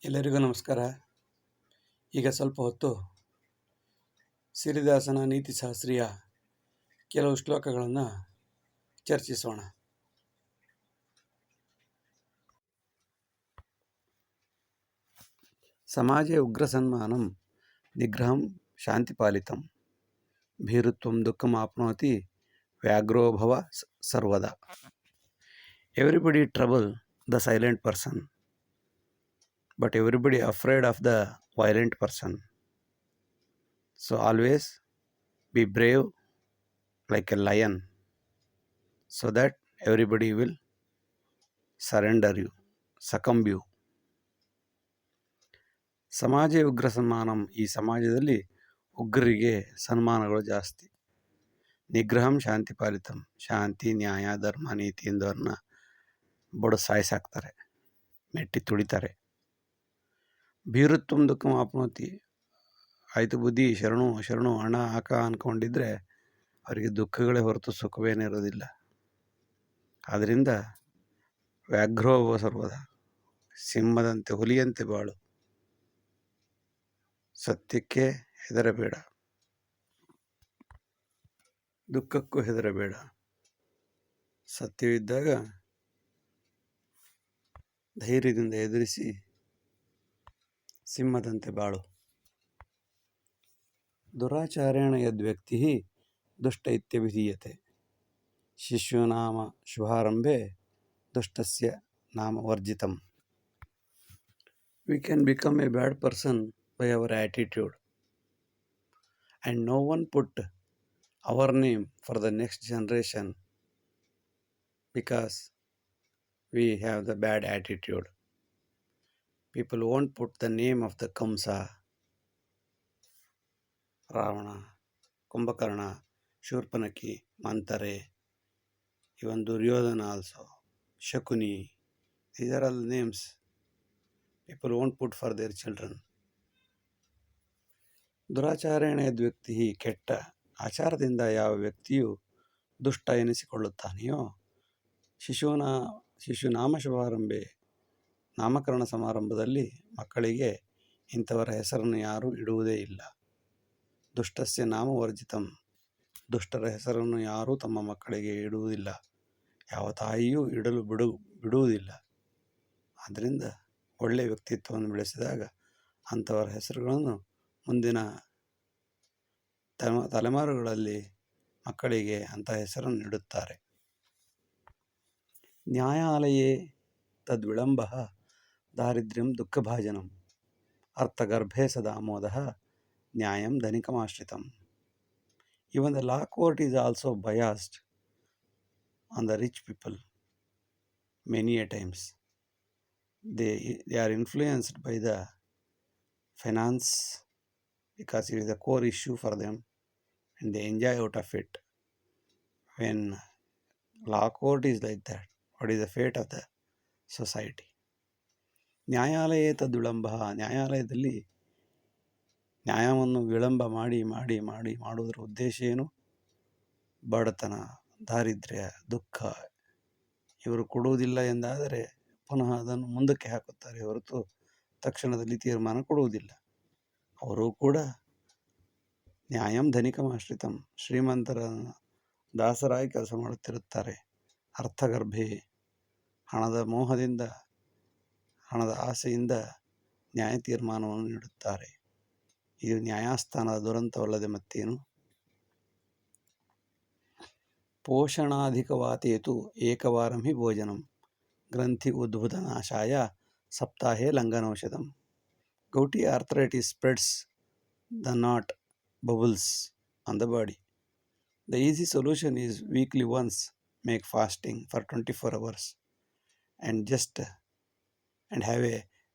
ಎಲ್ಲರಿಗೂ ನಮಸ್ಕಾರ. ಈಗ ಸ್ವಲ್ಪ ಹೊತ್ತು ಸಿರಿದಾಸನ ನೀತಿಶಾಸ್ತ್ರೀಯ ಕೆಲವು ಶ್ಲೋಕಗಳನ್ನು ಚರ್ಚಿಸೋಣ. ಸಮಾಜೆ ಉಗ್ರಸನ್ಮಾನಂ ನಿಗ್ರಹಂ ಶಾಂತಿಪಾಲಿತಂ ಭೀರುತ್ವಂ ದುಃಖಂ ಆಪ್ನೋತಿ ವ್ಯಾಘ್ರೋಭವ ಸರ್ವದಾ. Everybody trouble the silent person, but everybody afraid of the violent person. So always be brave like a lion, so that everybody will surrender you, succumb you. ಸಮಾಜ ಉಗ್ರ ಸನ್ಮಾನಂ, ಈ ಸಮಾಜದಲ್ಲಿ ಉಗ್ರರಿಗೆ ಸನ್ಮಾನಗಳು ಜಾಸ್ತಿ. ನಿಗ್ರಹಂ ಶಾಂತಿ ಪಾಲಿತಂ, ಶಾಂತಿ ನ್ಯಾಯ ಧರ್ಮ ನೀತಿ ಎಂದವ್ರನ್ನ ಬಡ ಸಾಯಿಸಾಕ್ತಾರೆ, ಮೆಟ್ಟಿ ತುಳಿತಾರೆ. ಭೀರುತ್ವಂ ದುಃಖಂ ಆಪ್ನೋತಿ, ಆಯಿತು ಬುದ್ಧಿ ಶರಣು ಹಣ ಹಾಕ ಅಂದ್ಕೊಂಡಿದ್ರೆ ಅವರಿಗೆ ದುಃಖಗಳೇ ಹೊರತು ಸುಖವೇನಿರೋದಿಲ್ಲ. ಆದ್ದರಿಂದ ವ್ಯಾಘ್ರೋಭವ ಸರ್ವದ, ಸಿಂಹದಂತೆ ಹುಲಿಯಂತೆ ಬಾಳು, ಸತ್ಯಕ್ಕೆ ಹೆದರಬೇಡ, ದುಃಖಕ್ಕೂ ಹೆದರಬೇಡ. ಸತ್ಯವಿದ್ದಾಗ ಧೈರ್ಯದಿಂದ ಎದುರಿಸಿ ಸಿಂಹದಂತೆ ಬಾಳು. ದುರಾಚಾರೇಣ ಯದ್ವ್ಯಕ್ತಿ ದುಷ್ಟ ಇತ್ಯಭಿಧೀಯತೆ, ಶಿಶುನಾಮ ಶುಭಾರಂಭೆ ದುಷ್ಟಸ್ಯ ನಾಮ ವರ್ಜಿತಂ. We can become a bad person by our attitude, and no one put our name for the next generation because we have the bad attitude. People won't put the name of the Kamsa, Ravana, Kumbhakarna, Shurpanaki, Mantare, even Duryodhana also, Shakuni. These are all names people won't put for their children. ದುರಾಚಾರೇಣ ಯದ್ವ್ಯಕ್ತಿ, ಕೆಟ್ಟ ಆಚಾರದಿಂದ ಯಾವ ವ್ಯಕ್ತಿಯು ದುಷ್ಟ ಎನಿಸಿಕೊಳ್ಳುತ್ತಾನೆಯೋ, ಶಿಶುನಾಮ ಶುಭಾರಂಭೆ, ನಾಮಕರಣ ಸಮಾರಂಭದಲ್ಲಿ ಮಕ್ಕಳಿಗೆ ಇಂಥವರ ಹೆಸರನ್ನು ಯಾರೂ ಇಡುವುದೇ ಇಲ್ಲ. ದುಷ್ಟಸ್ಯ ನಾಮ ವರ್ಜಿತಂ, ದುಷ್ಟರ ಹೆಸರನ್ನು ಯಾರೂ ತಮ್ಮ ಮಕ್ಕಳಿಗೆ ಇಡುವುದಿಲ್ಲ, ಯಾವ ತಾಯಿಯೂ ಇಡಲು ಬಿಡುವುದಿಲ್ಲ. ಆದ್ದರಿಂದ ಒಳ್ಳೆಯ ವ್ಯಕ್ತಿತ್ವವನ್ನು ಬೆಳೆಸಿದಾಗ ಅಂಥವರ ಹೆಸರುಗಳನ್ನು ಮುಂದಿನ ತಲೆಮಾರುಗಳಲ್ಲಿ ಮಕ್ಕಳಿಗೆ ಅಂಥ ಹೆಸರನ್ನು ಇಡುತ್ತಾರೆ. ನ್ಯಾಯಾಲಯೇ ತದ್ವಿಳಂಬ ದಾರಿದ್ರ್ಯಂ ದುಃಖಭಾಜನಂ ಅರ್ಥಗರ್ಭೆ ಸದಾಮೋದಃ ನ್ಯಾಯಂ ಧನಿಕಮಾಶ್ರಿತಂ. Even the law court is also biased on the rich people. Many a times they are influenced by the finance because it is a core issue for them and they enjoy out of it. When law court is like that, what is the fate of the society? ನ್ಯಾಯಾಲಯೇ ತದ್ವಿಳಂಬ, ನ್ಯಾಯಾಲಯದಲ್ಲಿ ನ್ಯಾಯವನ್ನು ವಿಳಂಬ ಮಾಡುವುದರ ಉದ್ದೇಶ ಏನು? ಬಡತನ, ದಾರಿದ್ರ್ಯ, ದುಃಖ ಇವರು ಕೊಡುವುದಿಲ್ಲ ಎಂದಾದರೆ ಪುನಃ ಅದನ್ನು ಮುಂದಕ್ಕೆ ಹಾಕುತ್ತಾರೆ ಹೊರತು ತಕ್ಷಣದಲ್ಲಿ ತೀರ್ಮಾನ ಕೊಡುವುದಿಲ್ಲ. ಅವರು ಕೂಡ ನ್ಯಾಯಂ ಧನಿಕಮಾಶ್ರಿತಂ, ಶ್ರೀಮಂತರ ದಾಸರಾಗಿ ಕೆಲಸ ಮಾಡುತ್ತಿರುತ್ತಾರೆ. ಅರ್ಥಗರ್ಭೆ, ಹಣದ ಮೋಹದಿಂದ, ಹಣದ ಆಸೆಯಿಂದ ನ್ಯಾಯ ತೀರ್ಮಾನವನ್ನು ನೀಡುತ್ತಾರೆ. ಇದು ನ್ಯಾಯಸ್ಥಾನದ ದುರಂತವಲ್ಲದೆ ಮತ್ತೇನು? ಪೋಷಣಾಧಿಕವಾತೇತು ಏಕವಾರಂ ಹಿ ಭೋಜನಂ ಗ್ರಂಥಿ ಉದ್ಭುತನಾಶಾಯ ಸಪ್ತಾಹೇ ಲಂಘನೌಷಧಂ. Gouty arthritis spreads the knot bubbles on the body. The easy solution is weekly once make fasting for 24 hours and have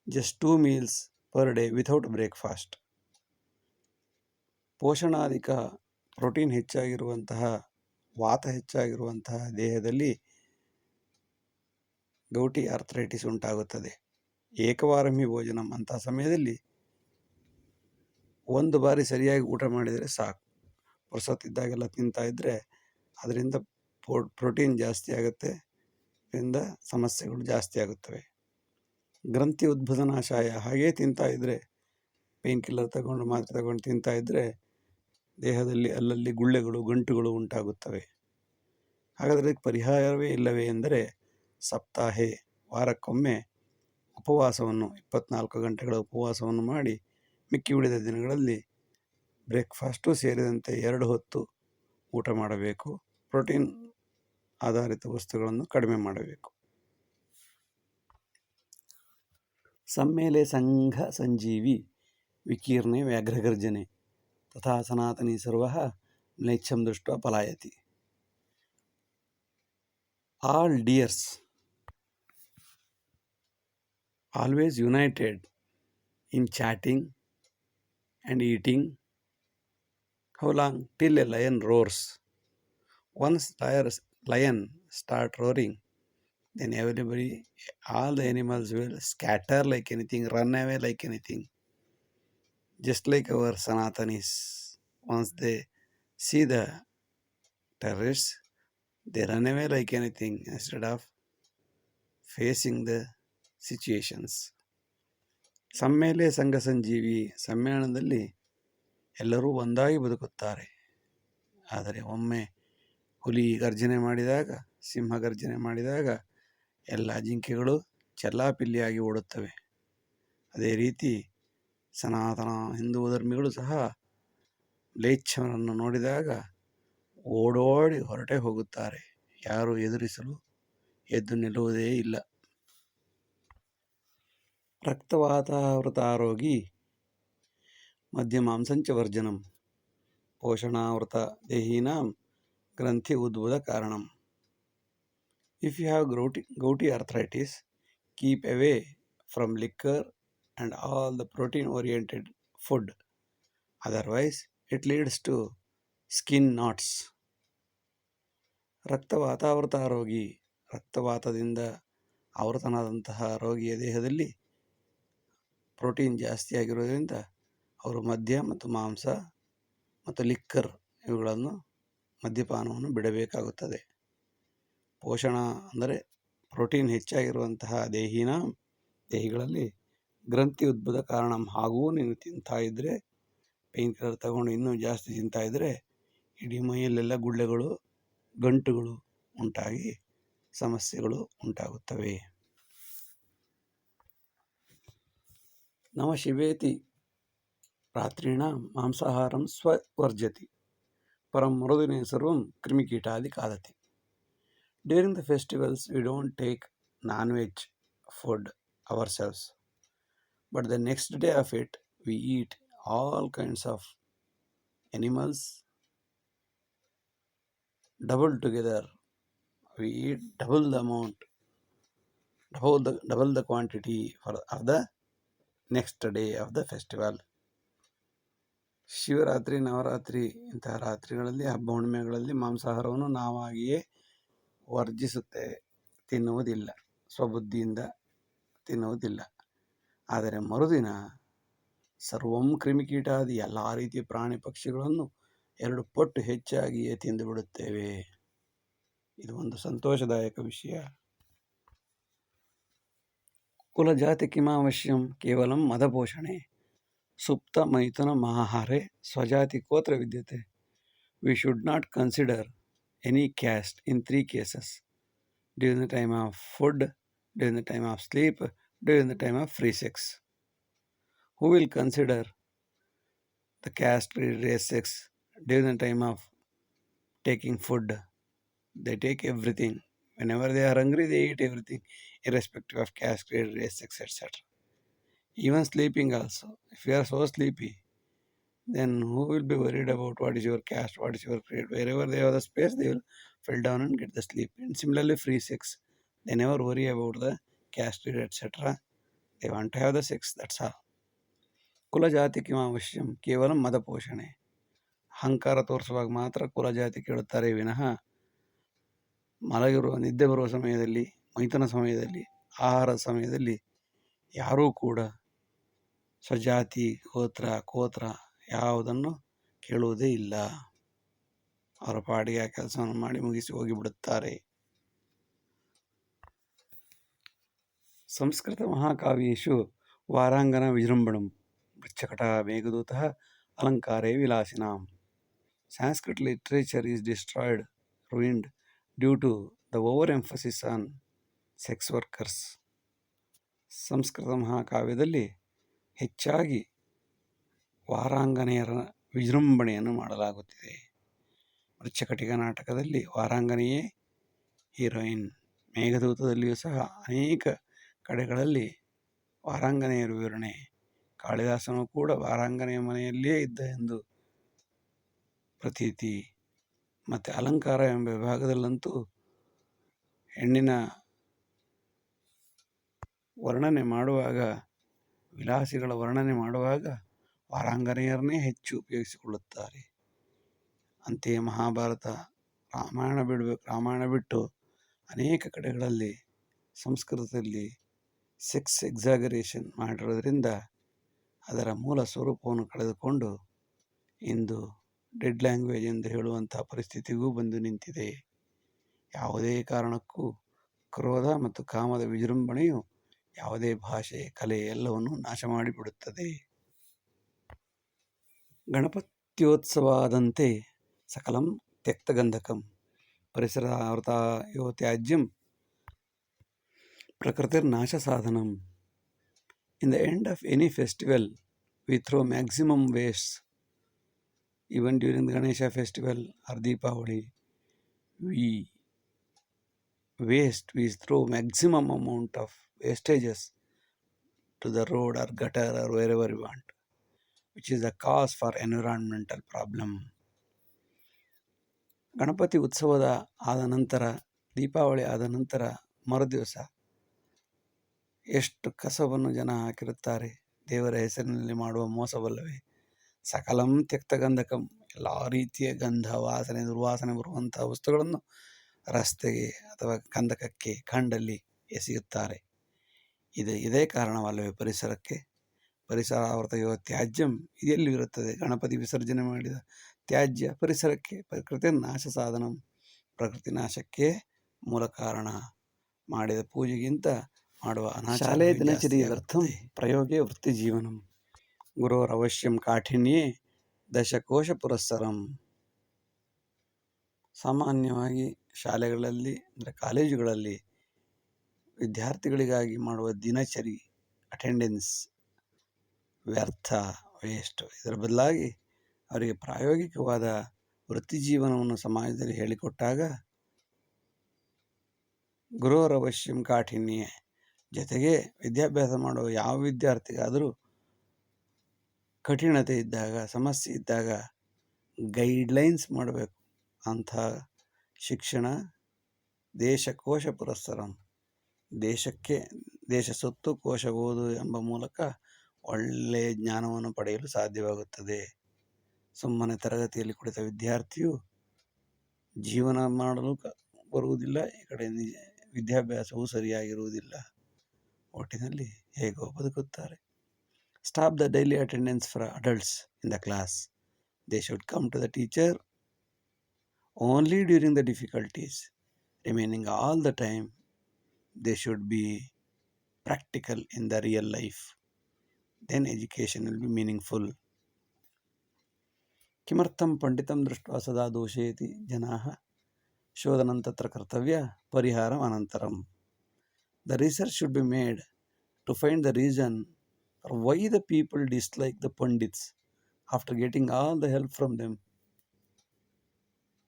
just 2 meals per day without breakfast. ಪೋಷಣಾಧಿಕ, ಪ್ರೋಟೀನ್ ಹೆಚ್ಚಾಗಿರುವಂತಹ, ವಾತ ಹೆಚ್ಚಾಗಿರುವಂತಹ ದೇಹದಲ್ಲಿ ಗೌಟಿ ಆರ್ಥ್ರೈಟಿಸ್ ಉಂಟಾಗುತ್ತದೆ. ಏಕವಾರಮಿ ಭೋಜನಂ, ಅಂತಹ ಸಮಯದಲ್ಲಿ ಒಂದು ಬಾರಿ ಸರಿಯಾಗಿ ಊಟ ಮಾಡಿದರೆ ಸಾಕು. ಪುರ್ಸೊತ್ತಿದ್ದಾಗೆಲ್ಲ ತಿಂತಾ ಇದ್ದರೆ ಅದರಿಂದ ಪ್ರೋಟೀನ್ ಜಾಸ್ತಿ ಆಗುತ್ತೆ, ಇದರಿಂದ ಸಮಸ್ಯೆಗಳು ಜಾಸ್ತಿ ಆಗುತ್ತವೆ. ಗ್ರಂಥಿ ಉದ್ಭುತನಾಶಾಯ. ಹಾಗೇ ತಿಂತಾ ಇದ್ದರೆ, ಪೇನ್ ಕಿಲ್ಲರ್ ತಗೊಂಡು ಮಾತ್ರೆ ತಗೊಂಡು ತಿಂತಾ ಇದ್ದರೆ ದೇಹದಲ್ಲಿ ಅಲ್ಲಲ್ಲಿ ಗುಳ್ಳೆಗಳು ಗಂಟುಗಳು ಉಂಟಾಗುತ್ತವೆ. ಹಾಗಾದರೆ ಅದಕ್ಕೆ ಪರಿಹಾರವೇ ಇಲ್ಲವೇ ಎಂದರೆ, ಸಪ್ತಾಹೆ, ವಾರಕ್ಕೊಮ್ಮೆ ಉಪವಾಸವನ್ನು 24 ಗಂಟೆಗಳ ಉಪವಾಸವನ್ನು ಮಾಡಿ ಮಿಕ್ಕಿ ಉಳಿದ ದಿನಗಳಲ್ಲಿ ಬ್ರೇಕ್ಫಾಸ್ಟು ಸೇರಿದಂತೆ 2 ಹೊತ್ತು ಊಟ ಮಾಡಬೇಕು. ಪ್ರೋಟೀನ್ ಆಧಾರಿತ ವಸ್ತುಗಳನ್ನು ಕಡಿಮೆ ಮಾಡಬೇಕು. ಸಮ್ಮೇಲೆ ಸಂಘ ಸಂಜೀವಿ ವಿಕೀರ್ಣೆ ವ್ಯಾಘ್ರಗರ್ಜನೆ ತಥಾ ಸನಾತನಿ ಸರ್ವಃ ಮ್ಲೇಚ್ಛಂ ದೃಷ್ಟ್ವಾ ಪಲಾಯತಿ. All dears always united in chatting and eating. How long? Till a lion roars. Once lion start roaring, then everybody, all the animals will scatter like anything, run away like anything. Just like our Sanatanis, once they see the terrorists, they run away like anything instead of facing the situations. ಸಮ್ಮೇಲೆ ಸಂಘ ಸಂಜೀವಿ, ಸಮ್ಮೇಳನದಲ್ಲಿ ಎಲ್ಲರೂ ಒಂದಾಗಿ ಬದುಕುತ್ತಾರೆ. ಆದರೆ ಒಮ್ಮೆ ಹುಲಿ ಗರ್ಜನೆ ಮಾಡಿದಾಗ, ಸಿಂಹ ಗರ್ಜನೆ ಮಾಡಿದಾಗ ಎಲ್ಲ ಜಿಂಕೆಗಳು ಚೆಲ್ಲಾಪಿಲ್ಲಿಯಾಗಿ ಓಡುತ್ತವೆ. ಅದೇ ರೀತಿ ಸನಾತನ ಹಿಂದೂ ಧರ್ಮಿಗಳು ಸಹ ಮ್ಲೇಚ್ಛವನ್ನು ನೋಡಿದಾಗ ಓಡೋಡಿ ಹೊರಟೇ ಹೋಗುತ್ತಾರೆ. ಯಾರು ಎದುರಿಸಲು ಎದ್ದು ನಿಲ್ಲುವುದೇ ಇಲ್ಲ. ರಕ್ತವಾತಾವೃತಾರೋಗಿ ಮಧ್ಯಮಾಂಸಂಚ ವರ್ಜನಂ ಪೋಷಣಾವೃತ ದೇಹೀನಾಂ ಗ್ರಂಥಿ ಉದ್ಭುತ ಕಾರಣಂ. If you have gouty arthritis, keep away from liquor and all the protein-oriented food. Otherwise, it leads to skin knots. ರಕ್ತವಾತಾವೃತ ರೋಗಿ, ರಕ್ತವಾತದಿಂದ ಆವೃತನಾದಂತಹ ರೋಗಿಯ ದೇಹದಲ್ಲಿ ಪ್ರೋಟೀನ್ ಜಾಸ್ತಿ ಆಗಿರೋದ್ರಿಂದ ಅವರು ಮದ್ಯ ಮತ್ತು ಮಾಂಸ ಮತ್ತು ಲಿಕ್ಕರ್ ಇವುಗಳನ್ನು ಮದ್ಯಪಾನವನ್ನು ಬಿಡಬೇಕಾಗುತ್ತದೆ. ಪೋಷಣ ಅಂದರೆ ಪ್ರೋಟೀನ್ ಹೆಚ್ಚಾಗಿರುವಂತಹ ದೇಹಿಗಳಲ್ಲಿ ಗ್ರಂಥಿ ಉದ್ಭುತ ಕಾರಣ. ಹಾಗೂ ನೀನು ತಿಂತಾ ಇದ್ದರೆ, ಪೇನ್ ಕಿಲ್ಲರ್ ತಗೊಂಡು ಇನ್ನೂ ಜಾಸ್ತಿ ತಿಂತಾ ಇದ್ದರೆ ಇಡೀ ಮೈಯಲ್ಲೆಲ್ಲ ಗುಳ್ಳೆಗಳು ಗಂಟುಗಳು ಉಂಟಾಗಿ ಸಮಸ್ಯೆಗಳು ಉಂಟಾಗುತ್ತವೆ. ನವ ಶಿವೇತಿ ರಾತ್ರಿಣ ಮಾಂಸಾಹಾರಂ ಸ್ವರ್ಜತಿ ಪರಂ ಮರುದಿನೇ ಸರ್ವಂ ಕ್ರಿಮಿಕೀಟಾದಿ ಖಾದತಿ. During the festivals, we don't take non-veg food ourselves, but the next day of it, we eat all kinds of animals double together. We eat double the amount, double the quantity of the next day of the festival. Shivaratri, Navratri ಇಂತಹ ರಾತ್ರಿಗಳಲ್ಲಿ, ಹಬ್ಬ ಹುಣ್ಣಿಮೆಗಳಲ್ಲಿ ಮಾಂಸಾಹಾರವನ್ನು ನಾವಾಗಿಯೇ ವರ್ಜಿಸುತ್ತೇವೆ, ತಿನ್ನುವುದಿಲ್ಲ, ಸ್ವಬುದ್ಧಿಯಿಂದ ತಿನ್ನುವುದಿಲ್ಲ. ಆದರೆ ಮರುದಿನ ಸರ್ವಂ ಕ್ರಿಮಿಕೀಟಾದಿ ಎಲ್ಲ ರೀತಿಯ ಪ್ರಾಣಿ ಪಕ್ಷಿಗಳನ್ನು 2 ಪಟ್ಟು ಹೆಚ್ಚಾಗಿಯೇ ತಿಂದು ಬಿಡುತ್ತೇವೆ. ಇದು ಒಂದು ಸಂತೋಷದಾಯಕ ವಿಷಯ. ಕುಲಜಾತಿ ಕಿಮಾವಶ್ಯಂ ಕೇವಲಂ ಮದಪೋಷಣೆ ಸುಪ್ತ ಮೈಥುನ ಮಹಾಹಾರೆ ಸ್ವಜಾತಿ ಕೋತ್ರ ವಿದ್ಯತೆ. We should not consider any caste in 3 cases: during the time of food, during the time of sleep, during the time of free sex. Who will consider the caste, race, sex during the time of taking food? They take everything. Whenever they are hungry, they eat everything, irrespective of caste, creed, race, sex, etc. Even sleeping also. If you are so sleepy, then who will be worried about what is your caste, what is your creed? Wherever they have the space, they will fall down and get the sleep. And similarly, free sex. They never worry about the caste, creed, etc. They want to have the sex, that's all. ಕುಲ ಜಾತಿ ಕಿಮಾವಶ್ಯಂ ಕೇವಲ ಮದ ಪೋಷಣೆ. ಅಹಂಕಾರ ತೋರಿಸುವಾಗ ಮಾತ್ರ ಕುಲ ಜಾತಿ ಕೇಳುತ್ತಾರೆ ವಿನಃ ಮಲಗಿರುವ ನಿದ್ದೆ ಬರುವ ಸಮಯದಲ್ಲಿ, ಮೈಥುನ ಸಮಯದಲ್ಲಿ, ಆಹಾರದ ಸಮಯದಲ್ಲಿ ಯಾರೂ ಕೂಡ ಸ್ವಜಾತಿ, ಕೋತ್ರ ಯಾವುದನ್ನು ಕೇಳುವುದೇ ಇಲ್ಲ. ಅವರ ಪಾಡಿಗೆ ಆ ಕೆಲಸವನ್ನು ಮಾಡಿ ಮುಗಿಸಿ ಹೋಗಿಬಿಡುತ್ತಾರೆ. संस्कृतमहाकाव्येषु वाराङ्गना विजृम्भणं मृच्छकटः मेघदूतः अलङ्कारे विलासिनां. Sanskrit literature is ruined due to the overemphasis on sex workers. Sanskrit ಮಹಾಕಾವ್ಯದಲ್ಲಿ ಹೆಚ್ಚಾಗಿ ವಾರಾಂಗನೆಯರ ವಿಜೃಂಭಣೆಯನ್ನು ಮಾಡಲಾಗುತ್ತಿದೆ. ಮೃಚ್ಛಕಟಿಕ ನಾಟಕದಲ್ಲಿ ವಾರಾಂಗನೆಯೇ ಹೀರೋಯಿನ್. ಮೇಘದೂತದಲ್ಲಿಯೂ ಸಹ ಅನೇಕ ಕಡೆಗಳಲ್ಲಿ ವಾರಾಂಗನೆಯರ ವಿವರಣೆ. ಕಾಳಿದಾಸನು ಕೂಡ ವಾರಾಂಗನೆಯ ಮನೆಯಲ್ಲಿಯೇ ಇದ್ದ ಎಂದು ಪ್ರತೀತಿ. ಮತ್ತು ಅಲಂಕಾರ ಎಂಬ ವಿಭಾಗದಲ್ಲಂತೂ ಹೆಣ್ಣಿನ ವರ್ಣನೆ ಮಾಡುವಾಗ, ವಿಲಾಸಿಗಳ ವರ್ಣನೆ ಮಾಡುವಾಗ ವಾರಾಂಗನೆಯರನ್ನೇ ಹೆಚ್ಚು ಉಪಯೋಗಿಸಿಕೊಳ್ಳುತ್ತಾರೆ. ಅಂತೆಯೇ ಮಹಾಭಾರತ, ರಾಮಾಯಣ ಬಿಟ್ಟು ಅನೇಕ ಕಡೆಗಳಲ್ಲಿ ಸಂಸ್ಕೃತದಲ್ಲಿ ಸೆಕ್ಸ್ ಎಕ್ಸಾಗರೇಷನ್ ಮಾಡಿರೋದ್ರಿಂದ ಅದರ ಮೂಲ ಸ್ವರೂಪವನ್ನು ಕಳೆದುಕೊಂಡು ಇಂದು ಡೆಡ್ ಲ್ಯಾಂಗ್ವೇಜ್ ಎಂದು ಹೇಳುವಂಥ ಪರಿಸ್ಥಿತಿಗೂ ಬಂದು ನಿಂತಿದೆ. ಯಾವುದೇ ಕಾರಣಕ್ಕೂ ಕ್ರೋಧ ಮತ್ತು ಕಾಮದ ವಿಜೃಂಭಣೆಯು ಯಾವುದೇ ಭಾಷೆ, ಕಲೆ ಎಲ್ಲವನ್ನು ನಾಶ ಮಾಡಿಬಿಡುತ್ತದೆ. ಗಣಪತ್ಯೋತ್ಸವಾದಂತೆ ಸಕಲಂ ತ್ಯಕ್ತಗಂಧಕಂ ಪರಿಸರಾವೃತಯೋ ತ್ಯಾಜ್ಯಂ ಪ್ರಕೃತಿರ್ನಾಶ ಸಾಧನಂ. In the end of any festival, we throw maximum waste. Even during the Ganesha festival or Deepavali, we throw maximum amount of wastages to the road or gutter or wherever we want, which is the cause for environmental problem. Ganapati ಉತ್ಸವದ ಆದ ನಂತರ, ದೀಪಾವಳಿ ಆದ ನಂತರ ಮರುದಿವಸ ಎಷ್ಟು ಕಸವನ್ನು ಜನ ಹಾಕಿರುತ್ತಾರೆ. ದೇವರ ಹೆಸರಿನಲ್ಲಿ ಮಾಡುವ ಮೋಸವಲ್ಲವೇ. ಸಕಲಂ ತ್ಯಕ್ತಗಂಧಕಂ, ಎಲ್ಲ ರೀತಿಯ ಗಂಧ, ವಾಸನೆ, ದುರ್ವಾಸನೆ ಬರುವಂಥ ವಸ್ತುಗಳನ್ನು ರಸ್ತೆಗೆ ಅಥವಾ ಗಂಧಕಕ್ಕೆ ಕಂಡಲ್ಲಿ ಎಸೆಯುತ್ತಾರೆ. ಇದೇ ಕಾರಣವಲ್ಲವೇ ಪರಿಸರಕ್ಕೆ. ಪರಿಸರಾವೃತಯೋ ತ್ಯಾಜ್ಯಂ ಇದೆಲ್ಲಿ ಇರುತ್ತದೆ? ಗಣಪತಿ ವಿಸರ್ಜನೆ ಮಾಡಿದ ತ್ಯಾಜ್ಯ ಪರಿಸರಕ್ಕೆ. ಪ್ರಕೃತಿ ನಾಶ ಸಾಧನಂ, ಪ್ರಕೃತಿ ನಾಶಕ್ಕೆ ಮೂಲ ಕಾರಣ. ಮಾಡಿದ ಪೂಜೆಗಿಂತ ಮಾಡುವ ಶಾಲೆ ದಿನಚರ್ಯರ್ಥಂ ಪ್ರಯೋಗೇ ವೃತ್ತಿ ಜೀವನಂ. ಗುರೋರವಶ್ಯಂ ಕಾಠಿಣ್ಯೇ ದಶಕೋಶ ಪುರಸ್ಸರಂ. ಸಾಮಾನ್ಯವಾಗಿ ಶಾಲೆಗಳಲ್ಲಿ ಅಂದರೆ ಕಾಲೇಜುಗಳಲ್ಲಿ ವಿದ್ಯಾರ್ಥಿಗಳಿಗಾಗಿ ಮಾಡುವ ದಿನಚರಿ ಅಟೆಂಡೆನ್ಸ್ ವ್ಯರ್ಥ, ವೇಸ್ಟ್. ಇದರ ಬದಲಾಗಿ ಅವರಿಗೆ ಪ್ರಾಯೋಗಿಕವಾದ ವೃತ್ತಿ ಜೀವನವನ್ನು ಸಮಾಜದಲ್ಲಿ ಹೇಳಿಕೊಟ್ಟಾಗ ಗುರೋರವಶ್ಯಂ ಕಾಠಿಣ್ಯ. ಜೊತೆಗೆ ವಿದ್ಯಾಭ್ಯಾಸ ಮಾಡುವ ಯಾವ ವಿದ್ಯಾರ್ಥಿಗಾದರೂ ಕಠಿಣತೆ ಇದ್ದಾಗ, ಸಮಸ್ಯೆ ಇದ್ದಾಗ ಗೈಡ್ಲೈನ್ಸ್ ಮಾಡಬೇಕು. ಅಂಥ ಶಿಕ್ಷಣ ದೇಶಕೋಶ ಪುರಸ್ಸರಂ. ದೇಶ ಸೊತ್ತು ಕೋಶ ಓದು ಎಂಬ ಮೂಲಕ ಒಳ್ಳೆಯ ಜ್ಞಾನವನ್ನು ಪಡೆಯಲು ಸಾಧ್ಯವಾಗುತ್ತದೆ. ಸುಮ್ಮನೆ ತರಗತಿಯಲ್ಲಿ ಕುಳಿತ ವಿದ್ಯಾರ್ಥಿಯು ಜೀವನ ಮಾಡಲು ಬರುವುದಿಲ್ಲ, ಈ ಕಡೆ ವಿದ್ಯಾಭ್ಯಾಸವೂ ಸರಿಯಾಗಿರುವುದಿಲ್ಲ. ಒಟ್ಟಿನಲ್ಲಿ ಹೇಗೋ ಬದುಕುತ್ತಾರೆ. Stop the daily attendance for adults in the class. They should come to the teacher only during the difficulties. Remaining all the time they should be practical in the real life. Then education will be meaningful. किमर्थं पंडितं दृष्ट्वा सदा दोषयति जनाः शोधनं तत्र कर्तव्य परिहारम् अनन्तरं. The research should be made to find the reason for why the people dislike the pandits after getting all the help from them.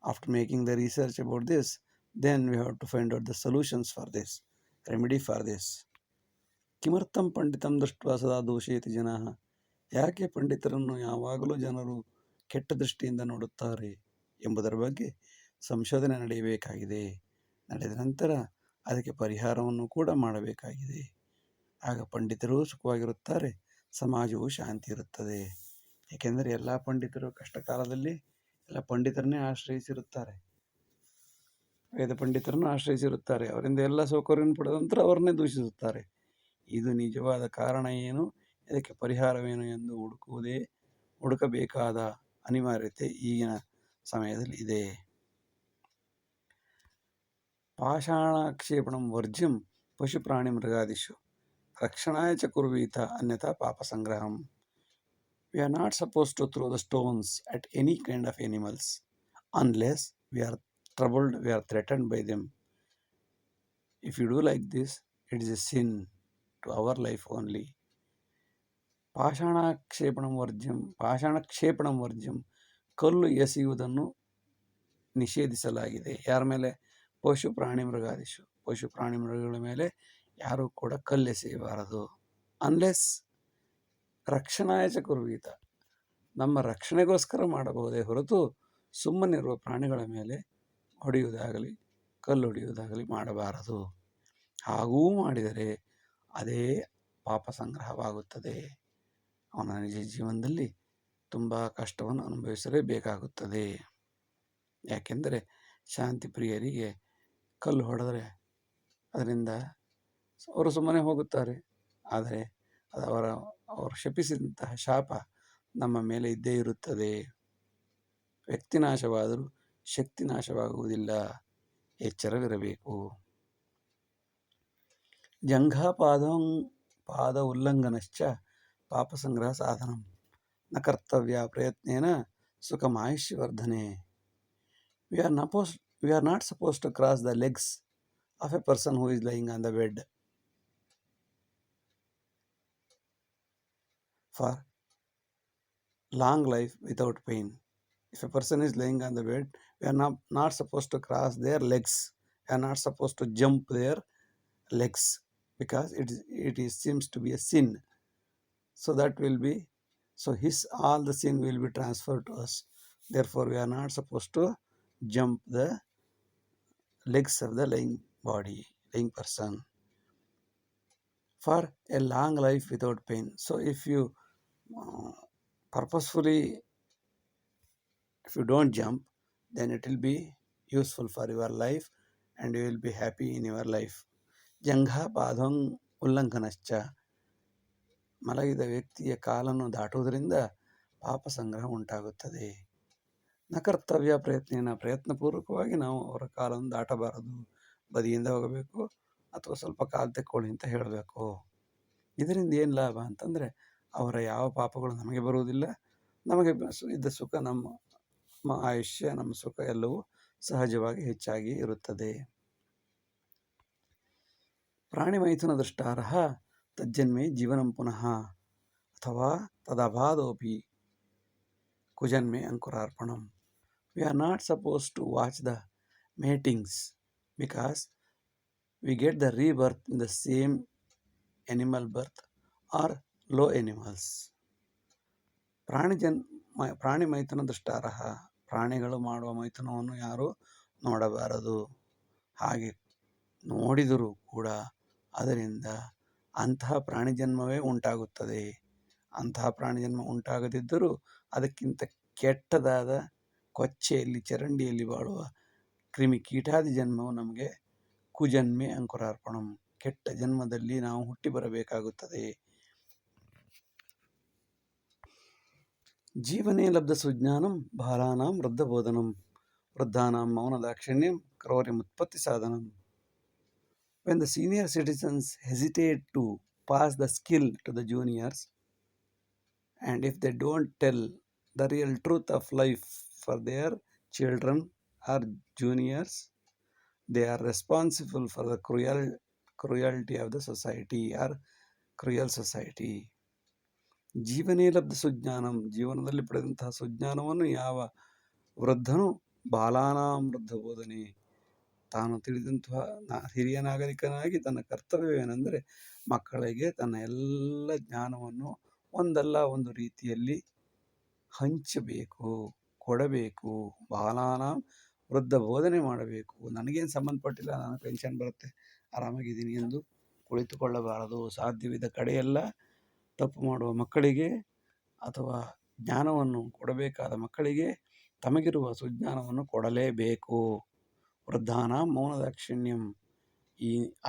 After making the research about this, then we have to find out the solutions for this, remedy for this. ಕಿಮರ್ಥಂ ಪಂಡಿತಂ ದೃಷ್ಟ್ವಾ ಸದಾ ದೋಷಯತಿ ಜನಾಃ. ಯಾಕೆ ಪಂಡಿತರನ್ನು ಯಾವಾಗಲೂ ಜನರು ಕೆಟ್ಟ ದೃಷ್ಟಿಯಿಂದ ನೋಡುತ್ತಾರೆ ಎಂಬುದರ ಬಗ್ಗೆ ಸಂಶೋಧನೆ ನಡೆಯಬೇಕಾಗಿದೆ. ನಡೆದ ನಂತರ ಅದಕ್ಕೆ ಪರಿಹಾರವನ್ನು ಕೂಡ ಮಾಡಬೇಕಾಗಿದೆ. ಆಗ ಪಂಡಿತರೂ ಸುಖವಾಗಿರುತ್ತಾರೆ, ಸಮಾಜವೂ ಶಾಂತಿ ಇರುತ್ತದೆ. ಏಕೆಂದರೆ ಎಲ್ಲ ಪಂಡಿತರು ಕಷ್ಟ ಕಾಲದಲ್ಲಿ ಎಲ್ಲ ಪಂಡಿತರನ್ನೇ ಆಶ್ರಯಿಸಿರುತ್ತಾರೆ, ವೇದ ಪಂಡಿತರನ್ನು ಆಶ್ರಯಿಸಿರುತ್ತಾರೆ. ಅವರಿಂದ ಎಲ್ಲ ಸೌಕರ್ಯವನ್ನು ಪಡೆದ ನಂತರ ಅವರನ್ನೇ ದೂಷಿಸುತ್ತಾರೆ. ಇದು ನಿಜವಾದ ಕಾರಣ ಏನು, ಇದಕ್ಕೆ ಪರಿಹಾರವೇನು ಎಂದು ಹುಡುಕಬೇಕಾದ ಅನಿವಾರ್ಯತೆ ಈಗಿನ ಸಮಯದಲ್ಲಿ ಇದೆ. ಪಾಷಾಣಾಕ್ಷೇಪಣಂ ವರ್ಜ್ಯಂ ಪಶು ಪ್ರಾಣಿ ಮೃಗಾದಿಷು. ರಕ್ಷಣಾಯ ಚ ಕುರ್ವೀತ ಅನ್ಯಥಾ ಪಾಪ ಸಂಗ್ರಹಂ. We are not supposed to throw the stones at any kind of animals unless we are troubled, we are threatened by them. If you do like this, it is a sin to our life only. ಪಾಷಾಣಕ್ಷೇಪಣಂ ವರ್ಜ್ಯಂ, ಕಲ್ಲು ಎಸೆಯುವುದನ್ನು ನಿಷೇಧಿಸಲಾಗಿದೆ. ಯಾರ ಮೇಲೆ? ಪಶು ಪ್ರಾಣಿ ಮೃಗಗಳ ಮೇಲೆ ಯಾರೂ ಕೂಡ ಕಲ್ಲೆಸೆಯಬಾರದು. Unless ರಕ್ಷಣಾಯ ಚ ಕುರ್ವೀತ, ನಮ್ಮ ರಕ್ಷಣೆಗೋಸ್ಕರ ಮಾಡಬಹುದೇ ಹೊರತು ಸುಮ್ಮನಿರುವ ಪ್ರಾಣಿಗಳ ಮೇಲೆ ಹೊಡೆಯುವುದಾಗಲಿ ಕಲ್ಲು ಹೊಡೆಯುವುದಾಗಲಿ ಮಾಡಬಾರದು. ಹಾಗೂ ಮಾಡಿದರೆ ಅದೇ ಪಾಪ ಸಂಗ್ರಹವಾಗುತ್ತದೆ. ಅವನ ನಿಜ ಜೀವನದಲ್ಲಿ ತುಂಬ ಕಷ್ಟವನ್ನು ಅನುಭವಿಸಲೇಬೇಕಾಗುತ್ತದೆ. ಯಾಕೆಂದರೆ ಶಾಂತಿ ಪ್ರಿಯರಿಗೆ ಕಲ್ಲು ಹೊಡೆದರೆ ಅದರಿಂದ ಅವರು ಸುಮ್ಮನೆ ಹೋಗುತ್ತಾರೆ. ಆದರೆ ಅದು ಅವರು ಶಪಿಸಿದಂತಹ ಶಾಪ ನಮ್ಮ ಮೇಲೆ ಇದ್ದೇ ಇರುತ್ತದೆ. ವ್ಯಕ್ತಿ ನಾಶವಾದರೂ ಶಕ್ತಿ ನಾಶವಾಗುವುದಿಲ್ಲ. ಎಚ್ಚರವಿರಬೇಕು. ಪಾದ ಉಲ್ಲಂಘನಶ್ಚ ಪಾಪ ಸಂಗ್ರಹ ಸಾಧನಂ ನ ಕರ್ತವ್ಯ ಪ್ರಯತ್ನೇನ ಸುಖಮಾಯುಷ್ಯವರ್ಧನೆ. We are not supposed to cross the legs of a person who is lying on the bed for long life without pain. If a person is lying on the bed, we are not supposed to cross their legs. We are not supposed to jump their legs because it seems to be a sin. So all the sin will be transferred to us. Therefore, we are not supposed to jump the legs of the lying person for a long life without pain. So if you purposefully, if you don't jump, then it will be useful for your life and you will be happy in your life. ಜಂಘ ಪಾದಂ ಉಲ್ಲಂಘನಶ್ಚ, ಮಲಗಿದ ವ್ಯಕ್ತಿಯ ಕಾಲನ್ನು ದಾಟುವುದರಿಂದ ಪಾಪ ಸಂಗ್ರಹ ಉಂಟಾಗುತ್ತದೆ. ನ ಕರ್ತವ್ಯ ಪ್ರಯತ್ನಪೂರ್ವಕವಾಗಿ ನಾವು ಅವರ ಕಾಲನ್ನು ದಾಟಬಾರದು. ಬದಿಯಿಂದ ಹೋಗಬೇಕು ಅಥವಾ ಸ್ವಲ್ಪ ಕಾಲು ತೆಕ್ಕೊಳ್ಳಿ ಅಂತ ಹೇಳಬೇಕು. ಇದರಿಂದ ಏನು ಲಾಭ ಅಂತಂದರೆ ಅವರ ಯಾವ ಪಾಪಗಳು ನಮಗೆ ಬರುವುದಿಲ್ಲ. ನಮಗೆ ಇದ್ದ ಸುಖ, ನಮ್ಮ ಆಯುಷ್ಯ, ನಮ್ಮ ಸುಖ ಎಲ್ಲವೂ ಸಹಜವಾಗಿ ಹೆಚ್ಚಾಗಿ ಇರುತ್ತದೆ. ಪ್ರಾಣಿಮೈಥುನ ದೃಷ್ಟಾರಃ ತಜ್ಜನ್ಮೆ ಜೀವನಂ ಪುನಃ ಅಥವಾ ತದಭಾದೋಪಿ ಕುಜನ್ಮೆ ಅಂಕುರಾರ್ಪಣಂ. We are not supposed to watch the matings because we get the rebirth in the same animal birth or low animals. ಪ್ರಾಣಿ ಮೈಥುನ ದೃಷ್ಟಾರಃ, ಪ್ರಾಣಿಗಳು ಮಾಡುವ ಮೈಥುನವನ್ನು ಯಾರೂ ನೋಡಬಾರದು. ಹಾಗೆ ನೋಡಿದರೂ ಕೂಡ ಅದರಿಂದ ಅಂತಹ ಪ್ರಾಣಿ ಜನ್ಮವೇ ಉಂಟಾಗುತ್ತದೆ. ಅಂತಹ ಪ್ರಾಣಿ ಜನ್ಮ ಉಂಟಾಗದಿದ್ದರೂ ಅದಕ್ಕಿಂತ ಕೆಟ್ಟದಾದ ಕೊಚ್ಚೆಯಲ್ಲಿ, ಚರಂಡಿಯಲ್ಲಿ ಬಾಳುವ ಕ್ರಿಮಿ ಕೀಟಾದಿ ಜನ್ಮವು ನಮಗೆ ಕುಜನ್ಮೆ ಅಂಕುರಾರ್ಪಣಂ, ಕೆಟ್ಟ ಜನ್ಮದಲ್ಲಿ ನಾವು ಹುಟ್ಟಿ ಬರಬೇಕಾಗುತ್ತದೆ. ಜೀವನೇ ಲಬ್ಧ ಸುಜ್ಞಾನಂ ಬಾಲಾನಾಂ ವೃದ್ಧಬೋಧನಂ ವೃದ್ಧಾನಾಂ ಮೌನ ದಾಕ್ಷಿಣ್ಯಂ ಕ್ರೌರ್ಯಮುತ್ಪತ್ತಿ ಸಾಧನಂ. When the senior citizens hesitate to pass the skill to the juniors, and if they don't tell the real truth of life for their children or juniors, they are responsible for the cruelty of the society or cruel society. ಜೀವನೇ ಲಬ್ಧ ಸುಜ್ಞಾನಂ, ಜೀವನದಲ್ಲಿ ಪಡೆದಂತಹ ಸುಜ್ಞಾನವನ್ನು ಯಾವ ವೃದ್ಧನು ಬಾಲಾನಾಂ ವೃದ್ಧ ಬೋಧನೆ, ತಾನು ತಿಳಿದಂತಹ ಹಿರಿಯ ನಾಗರಿಕನಾಗಿ ತನ್ನ ಕರ್ತವ್ಯವೇನೆಂದರೆ ಮಕ್ಕಳಿಗೆ ತನ್ನ ಎಲ್ಲ ಜ್ಞಾನವನ್ನು ಒಂದಲ್ಲ ಒಂದು ರೀತಿಯಲ್ಲಿ ಹಂಚಬೇಕು, ಕೊಡಬೇಕು. ಬಾಲಾನಾಂ ವೃದ್ಧ ಬೋಧನೆ ಮಾಡಬೇಕು. ನನಗೇನು ಸಂಬಂಧಪಟ್ಟಿಲ್ಲ, ನಾನು ಪೆನ್ಷನ್ ಬರುತ್ತೆ, ಆರಾಮಾಗಿದ್ದೀನಿ ಎಂದು ಕುಳಿತುಕೊಳ್ಳಬಾರದು. ಸಾಧ್ಯವಿದ್ದ ಕಡೆಯೆಲ್ಲ ತಪ್ಪು ಮಾಡುವ ಮಕ್ಕಳಿಗೆ ಅಥವಾ ಜ್ಞಾನವನ್ನು ಕೊಡಬೇಕಾದ ಮಕ್ಕಳಿಗೆ ತಮಗಿರುವ ಸುಜ್ಞಾನವನ್ನು ಕೊಡಲೇಬೇಕು. ವೃದ್ಧಾನ ಮೌನ ದಾಕ್ಷಿಣ್ಯಂ,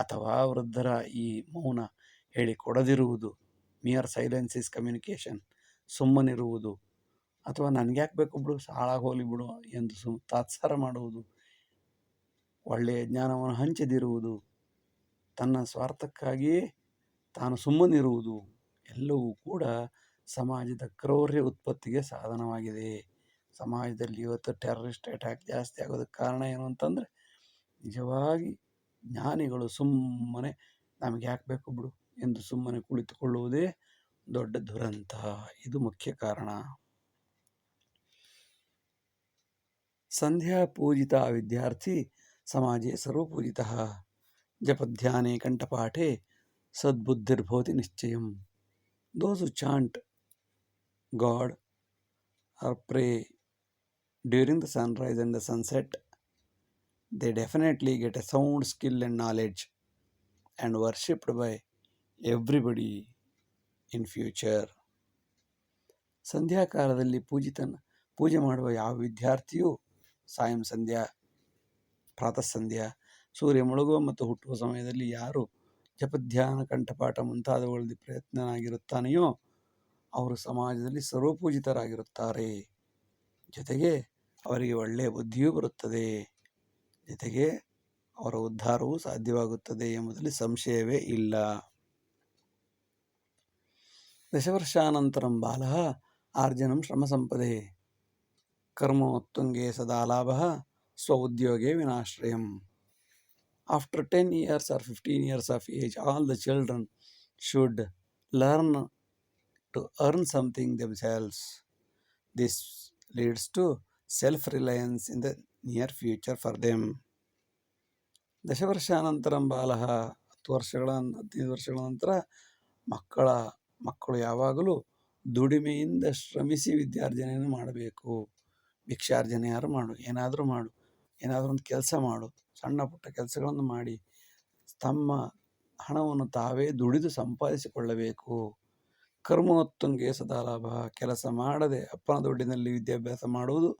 ಅಥವಾ ವೃದ್ಧರ ಈ ಮೌನ ಹೇಳಿಕೊಡದಿರುವುದು, ಮಿಯರ್ ಸೈಲೆನ್ಸ್ ಇಸ್ ಕಮ್ಯುನಿಕೇಷನ್, ಸುಮ್ಮನಿರುವುದು, ಅಥವಾ ನನಗ್ಯಾಕೆ ಬೇಕು ಬಿಡು, ಹಾಳಾಗಿ ಹೋಗಲಿ ಬಿಡು ಎಂದು ತಾತ್ಸಾರ ಮಾಡುವುದು, ಒಳ್ಳೆಯ ಜ್ಞಾನವನ್ನು ಹಂಚದಿರುವುದು, ತನ್ನ ಸ್ವಾರ್ಥಕ್ಕಾಗಿಯೇ ತಾನು ಸುಮ್ಮನಿರುವುದು ಎಲ್ಲವೂ ಕೂಡ ಸಮಾಜದ ಕ್ರೌರ್ಯ ಉತ್ಪತ್ತಿಗೆ ಸಾಧನವಾಗಿದೆ. ಸಮಾಜದಲ್ಲಿ ಇವತ್ತು ಟೆರರಿಸ್ಟ್ ಅಟ್ಯಾಕ್ ಜಾಸ್ತಿ ಆಗೋದಕ್ಕೆ ಕಾರಣ ಏನು ಅಂತಂದರೆ, ನಿಜವಾಗಿ ಜ್ಞಾನಿಗಳು ಸುಮ್ಮನೆ ನಮಗೆ ಯಾಕೆ ಬೇಕು ಬಿಡು ಎಂದು ಸುಮ್ಮನೆ ಕುಳಿತುಕೊಳ್ಳುವುದೇ ದೊಡ್ಡ ದುರಂತ. ಇದು ಮುಖ್ಯ ಕಾರಣ. ಸಂಧ್ಯಾ ಪೂಜಿತ ವಿದ್ಯಾರ್ಥಿ ಸಮಾಜೆ ಸರ್ವಪೂಜಿತಃ. ಜಪಧ್ಯಾನೆ ಕಂಠಪಾಠೆ ಸದ್ಬುದ್ಧಿರ್ಭವತಿ ನಿಶ್ಚಯಂ. Those who chant God or pray during the sunrise and the sunset, they definitely get a sound skill and knowledge and worshipped by everybody in future. ಸಂಧ್ಯಾಕಾಲದಲ್ಲಿ ಪೂಜೆ ಮಾಡುವ ಯಾವ ವಿದ್ಯಾರ್ಥಿಯೂ ಸಾಯಂ ಸಂಧ್ಯಾ, ಪ್ರಾತಃ ಸಂಧ್ಯಾ, ಸೂರ್ಯ ಮುಳುಗುವ ಮತ್ತು ಹುಟ್ಟುವ ಸಮಯದಲ್ಲಿ ಯಾರು ಜಪಧ್ಯಾನ ಕಂಠಪಾಠ ಮುಂತಾದವುಗಳಲ್ಲಿ ಪ್ರಯತ್ನನಾಗಿರುತ್ತಾನೆಯೋ ಅವರು ಸಮಾಜದಲ್ಲಿ ಸರ್ವಪೂಜಿತರಾಗಿರುತ್ತಾರೆ. ಜೊತೆಗೆ ಅವರಿಗೆ ಒಳ್ಳೆಯ ಬುದ್ಧಿಯೂ ಬರುತ್ತದೆ. ಜೊತೆಗೆ ಅವರ ಉದ್ಧಾರವೂ ಸಾಧ್ಯವಾಗುತ್ತದೆ ಎಂಬುದರಲ್ಲಿ ಸಂಶಯವೇ ಇಲ್ಲ. ದಶವರ್ಷಾನಂತರಂ ಬಾಲಃ ಆರ್ಜನಂ ಶ್ರಮಸಂಪದೆ ಕರ್ಮೋತ್ತುಂಗೆ ಸದಾ ಲಾಭಃ ಸ್ವ ಉದ್ಯೋಗೆ ವಿನಾಶ್ರಯಂ. After 10 years or 15 years of age, all the children should learn to earn something themselves. This leads to self-reliance in the near future for them. ದಶವರ್ಷಾನಂತರಂ ಬಾಲಃ, 15 ವರ್ಷಗಳ ನಂತರ ಮಕ್ಕಳು ಯಾವಾಗಲೂ ದುಡಿಮೆಯಿಂದ ಶ್ರಮಿಸಿ ವಿದ್ಯಾರ್ಜನೆಯನ್ನು ಮಾಡಬೇಕು. ಭಿಕ್ಷಾರ್ಜನೆ ಏನಾದರೂ ಮಾಡು, ಏನಾದರೂ ಒಂದು ಕೆಲಸ ಮಾಡು, ಸಣ್ಣ ಪುಟ್ಟ ಕೆಲಸಗಳನ್ನು ಮಾಡಿ ತಮ್ಮ ಹಣವನ್ನು ತಾವೇ ದುಡಿದು ಸಂಪಾದಿಸಿಕೊಳ್ಳಬೇಕು. ಕರ್ಮೋತ್ತುಂಗೆ ಸದಾ ಲಾಭ, ಕೆಲಸ ಮಾಡದೆ ಅಪ್ಪನ ದುಡ್ಡಿನಲ್ಲಿ ವಿದ್ಯಾಭ್ಯಾಸ ಮಾಡುವುದು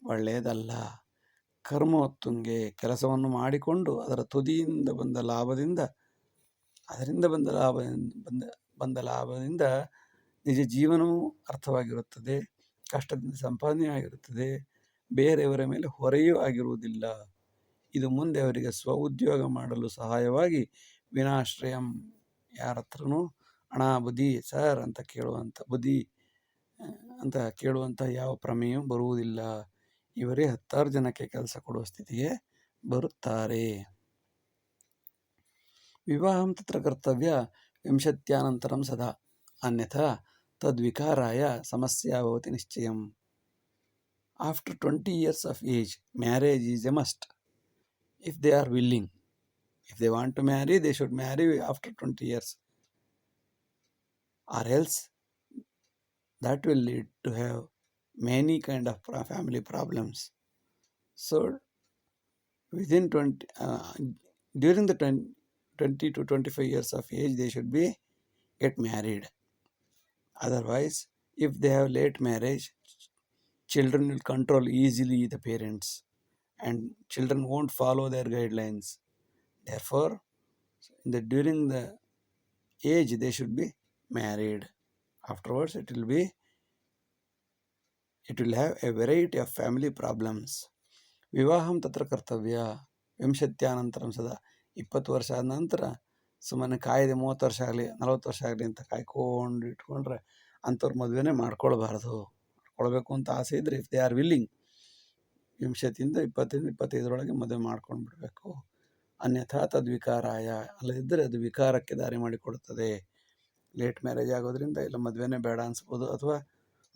ಒಳ್ಳೆಯದಲ್ಲ. ಕರ್ಮೋತ್ತುಂಗೆ, ಕೆಲಸವನ್ನು ಮಾಡಿಕೊಂಡು ಅದರಿಂದ ಬಂದ ಲಾಭದಿಂದ ನಿಜ ಜೀವನವೂ ಅರ್ಥವಾಗಿರುತ್ತದೆ, ಕಷ್ಟದಿಂದ ಸಂಪಾದನೆಯಾಗಿರುತ್ತದೆ, ಬೇರೆಯವರ ಮೇಲೆ ಹೊರೆಯೂ ಆಗಿರುವುದಿಲ್ಲ. ಇದು ಮುಂದೆ ಅವರಿಗೆ ಸ್ವ ಉದ್ಯೋಗ ಮಾಡಲು ಸಹಾಯವಾಗಿ ವಿನಾಶ್ರಯಂ, ಯಾರ ಹತ್ರನೂ ಹಣ ಬುದ್ಧಿ ಸರ್ ಅಂತ ಕೇಳುವಂಥ ಯಾವ ಪ್ರಮೇಯವೂ ಬರುವುದಿಲ್ಲ. ಇವರೇ 10 ಜನಕ್ಕೆ ಕೆಲಸ ಕೊಡುವ ಸ್ಥಿತಿಗೆ ಬರುತ್ತಾರೆ. ವಿವಾಹಂ ತತ್ರ ಕರ್ತವ್ಯ ವಿಂಶತ್ಯಾನಂತರಂ ಸದಾ, ಅನ್ಯಥಾ ತದ್ವಿಕಾರಾಯ ಸಮಸ್ಯಾ ಭವತಿ ನಿಶ್ಚಯಂ. After 20 years of age, marriage is a must if they are willing. If they want to marry, they should marry after 20 years, or else that will lead to have many kind of family problems. So during the 20 to 25 years of age, they should get married. Otherwise, if they have late marriage, children will control easily the parents and children won't follow their guidelines. Therefore, during the age they should be married. Afterwards, it will have a variety of family problems. ವಿವಾಹಂ ತತ್ರ ಕರ್ತವ್ಯ ವಿಂಶತ್ಯಾನಂತರಂ ಸದಾ, 20 ವರ್ಷ ಆದ ನಂತರ ಸುಮ್ಮನೆ ಕಾಯ್ದೆ 30 ವರ್ಷ ಆಗಲಿ 40 ವರ್ಷ ಆಗಲಿ ಅಂತ ಕಾಯ್ಕೊಂಡು ಇಟ್ಕೊಂಡ್ರೆ ಅಂಥವ್ರು ಮದುವೆನೇ ಮಾಡ್ಕೊಳ್ಬೇಕು ಅಂತ ಆಸೆ ಇದ್ದರೆ, ಇಫ್ ದೇ ಆರ್ ವಿಲ್ಲಿಂಗ್, 20 25 ಮದುವೆ ಮಾಡ್ಕೊಂಡು ಬಿಡಬೇಕು. ಅನ್ಯಥಾ ತದ್ವಿಕಾರಾಯ, ಅಲ್ಲದಿದ್ದರೆ ಅದು ವಿಕಾರಕ್ಕೆ ದಾರಿ ಮಾಡಿಕೊಡುತ್ತದೆ. ಲೇಟ್ ಮ್ಯಾರೇಜ್ ಆಗೋದ್ರಿಂದ ಇಲ್ಲ ಮದುವೆನೇ ಬೇಡ ಅನಿಸ್ಬೋದು, ಅಥವಾ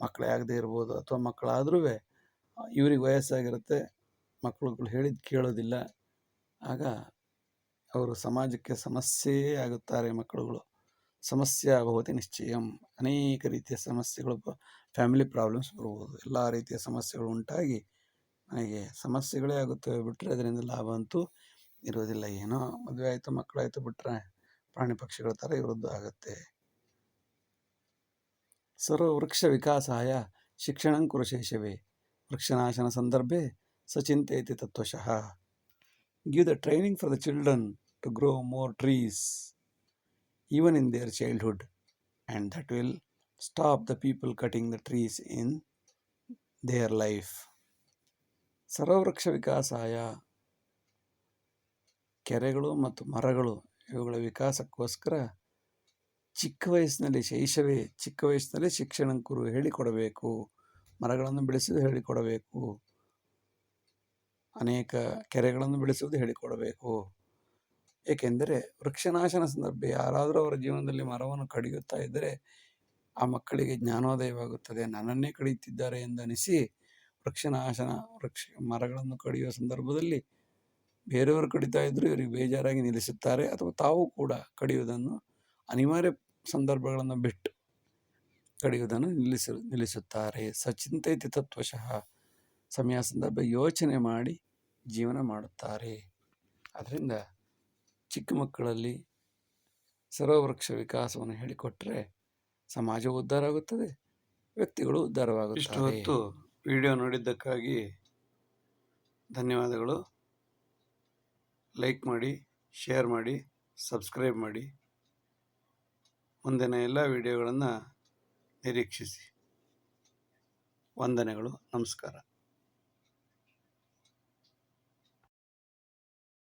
ಮಕ್ಕಳೇ ಆಗದೆ ಇರ್ಬೋದು, ಅಥವಾ ಮಕ್ಕಳಾದ್ರೂ ಇವ್ರಿಗೆ ವಯಸ್ಸಾಗಿರುತ್ತೆ, ಮಕ್ಕಳುಗಳು ಹೇಳಿದ್ದು ಕೇಳೋದಿಲ್ಲ. ಆಗ ಅವರು ಸಮಾಜಕ್ಕೆ ಸಮಸ್ಯೆಯೇ ಆಗುತ್ತಾರೆ. ಮಕ್ಕಳುಗಳು ಸಮಸ್ಯೆ ಭವತಿ ನಿಶ್ಚಯಂ, ಅನೇಕ ರೀತಿಯ ಸಮಸ್ಯೆಗಳು, ಫ್ಯಾಮಿಲಿ ಪ್ರಾಬ್ಲಮ್ಸ್ ಬರ್ಬೋದು. ಎಲ್ಲ ರೀತಿಯ ಸಮಸ್ಯೆಗಳು ಉಂಟಾಗಿ ನನಗೆ ಸಮಸ್ಯೆಗಳೇ ಆಗುತ್ತವೆ ಬಿಟ್ಟರೆ ಅದರಿಂದ ಲಾಭ ಅಂತೂ ಇರೋದಿಲ್ಲ. ಏನೋ ಮದುವೆ ಆಯಿತು ಮಕ್ಕಳಾಯಿತು ಬಿಟ್ಟರೆ ಪ್ರಾಣಿ ಪಕ್ಷಿಗಳ ಥರ ಇರೋದು ಆಗುತ್ತೆ. ಸರ್ವ ವೃಕ್ಷ ವಿಕಾಸಾಯ ಶಿಕ್ಷಣಂ ಕುರು ಶೈಶವೇ, ವೃಕ್ಷನಾಶನ ಸಂದರ್ಭೆ ಸಚಿಂತಯತಿ ತತ್ವಶಃ. Give the training for the children to grow more trees even in their childhood, and that will stop the people cutting the trees in their life. ಸರ್ವವೃಕ್ಷ ವಿಕಾಸಾಯ, ಕೆರೆಗಳು ಮತ್ತು ಮರಗಳು ಇವುಗಳ ವಿಕಾಸಕ್ಕೋಸ್ಕರ ಚಿಕ್ಕ ವಯಸ್ಸಿನಲ್ಲಿ ಶಿಕ್ಷಣ ಕುರು ಹೇಳಿಕೊಡಬೇಕು. ಮರಗಳನ್ನು ಬೆಳೆಸುವುದು ಹೇಳಿಕೊಡಬೇಕು. ಅನೇಕ ಕೆರೆಗಳನ್ನು ಬೆಳೆಸುವುದು ಹೇಳಿಕೊಡಬೇಕು. ಏಕೆಂದರೆ ವೃಕ್ಷನಾಶನ ಸಂದರ್ಭ ಯಾರಾದರೂ ಅವರ ಜೀವನದಲ್ಲಿ ಮರವನ್ನು ಕಡಿಯುತ್ತಾ ಇದ್ದರೆ ಆ ಮಕ್ಕಳಿಗೆ ಜ್ಞಾನೋದಯವಾಗುತ್ತದೆ. ನನ್ನನ್ನೇ ಕಡಿಯುತ್ತಿದ್ದಾರೆ ಎಂದನಿಸಿ ಮರಗಳನ್ನು ಕಡಿಯುವ ಸಂದರ್ಭದಲ್ಲಿ ಬೇರೆಯವರು ಕಡಿತಾ ಇದ್ದರೂ ಇವರಿಗೆ ಬೇಜಾರಾಗಿ ನಿಲ್ಲಿಸುತ್ತಾರೆ, ಅಥವಾ ತಾವು ಕೂಡ ಕಡಿಯುವುದನ್ನು ಅನಿವಾರ್ಯ ಸಂದರ್ಭಗಳನ್ನು ಬಿಟ್ಟು ಕಡಿಯುವುದನ್ನು ನಿಲ್ಲಿಸುತ್ತಾರೆ. ಸಚಿಂತೈತಿ ತತ್ವಶಃ, ಸಮಯ ಸಂದರ್ಭ ಯೋಚನೆ ಮಾಡಿ ಜೀವನ ಮಾಡುತ್ತಾರೆ. ಆದ್ದರಿಂದ ಚಿಕ್ಕ ಮಕ್ಕಳಲ್ಲಿ ಸರ್ವವೃಕ್ಷ ವಿಕಾಸವನ್ನು ಹೇಳಿಕೊಟ್ಟರೆ ಸಮಾಜವು ಉದ್ಧಾರ ಆಗುತ್ತದೆ, ವ್ಯಕ್ತಿಗಳು ಉದ್ಧಾರವಾಗುತ್ತಾರೆ. ಇಷ್ಟು ಹೊತ್ತು ವಿಡಿಯೋ ನೋಡಿದ್ದಕ್ಕಾಗಿ ಧನ್ಯವಾದಗಳು. ಲೈಕ್ ಮಾಡಿ, ಶೇರ್ ಮಾಡಿ, ಸಬ್ಸ್ಕ್ರೈಬ್ ಮಾಡಿ. ಮುಂದಿನ ಎಲ್ಲ ವಿಡಿಯೋಗಳನ್ನು ನಿರೀಕ್ಷಿಸಿ. ವಂದನೆಗಳು. ನಮಸ್ಕಾರ.